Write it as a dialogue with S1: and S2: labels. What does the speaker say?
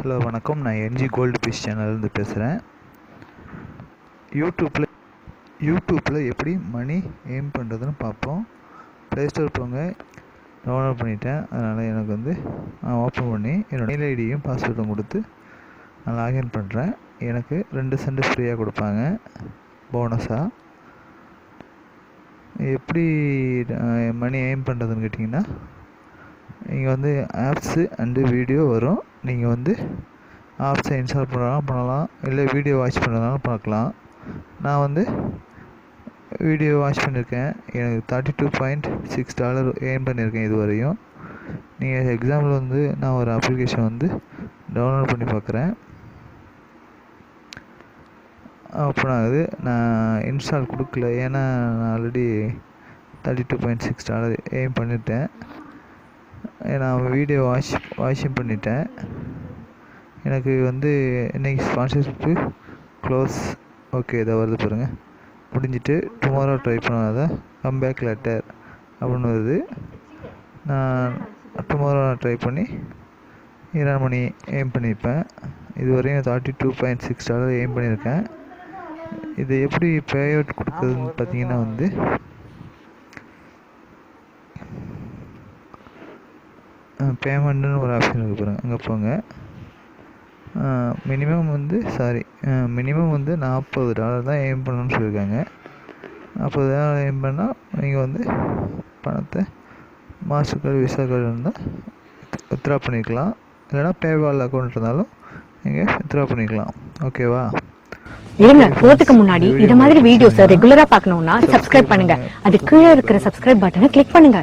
S1: Hello வணக்கம். நான் NG gold fish சேனல்லேருந்து பேசுகிறேன். யூடியூப்பில் எப்படி மணி எய்ம் பண்ணுறதுன்னு பார்ப்போம். ப்ளே ஸ்டோர் போங்க, டவுன்லோட் பண்ணிட்டேன். அதனால் எனக்கு நான் ஓப்பன் பண்ணி என்னோடய மெயில் ஐடியும் பாஸ்வேர்டும் கொடுத்து நான் லாகின் பண்ணுறேன். எனக்கு 2 சென்ட் ஃப்ரீயாக கொடுப்பாங்க போனஸாக. எப்படி மணி எய்ம் பண்ணுறதுன்னு கேட்டிங்கன்னா, நீங்கள் ஆப்ஸு அண்டு வீடியோ வரும். நீங்கள் ஆப்ஸை இன்ஸ்டால் பண்ணலாம், இல்லை வீடியோ வாட்ச் பண்ணுறதுனாலும் பார்க்கலாம். நான் வீடியோ வாட்ச் பண்ணியிருக்கேன். எனக்கு $32.6 ஏர்ன் பண்ணியிருக்கேன் இது வரையும். நீங்கள் எக்ஸாம்பிள் நான் ஒரு அப்ளிகேஷன் டவுன்லோட் பண்ணி பார்க்குறேன். அப்புறம் நான் இன்ஸ்டால் கொடுக்கல, ஏன்னா நான் ஆல்ரெடி $32.6 ஏர்ன் பண்ணிட்டேன். நான் வீடியோ வாட்சும் பண்ணிட்டேன். எனக்கு இன்றைக்கி ஸ்பான்சர்ஷிப்பு க்ளோஸ், ஓகே இதை வருது பாருங்கள், முடிஞ்சிட்டு டுமாரோ ட்ரை பண்ணாத கம்பேக் லெட்டர் அப்படின்னு வருது. நான் டுமாரோ ட்ரை பண்ணி 2 மணி எய்ம் பண்ணியிருப்பேன். இதுவரையும் $32.6 எய்ம் பண்ணியிருக்கேன். இது எப்படி பே அவுட் கொடுக்குறதுன்னு பார்த்தீங்கன்னா பேமெண்ட்டுன்னு ஒரு ஆப்ஷன் இருக்குது பாருங்கள், அங்கே போங்க. மினிமம் மினிமம் $40 தான் எய்ம் பண்ணணும்னு சொல்லியிருக்காங்க. $40 எய்ம் பண்ணால் நீங்கள் பணத்தை மாஸ்டர் கார்டு, விசா கார்டு இருந்தால் வித்ட்ரா பண்ணிக்கலாம். இல்லைனா பேபால் அக்கௌண்ட் இருந்தாலும் நீங்கள் வித்ட்ரா பண்ணிக்கலாம். ஓகேவா?
S2: இருங்க, போறதுக்கு முன்னாடி இத மாதிரி வீடியோஸ் ரெகுலரா பார்க்கணும்னா சப்ஸ்கிரைப் பண்ணுங்க. அது கீழே இருக்கிற சப்ஸ்கிரைப் பட்டனை கிளிக் பண்ணுங்க.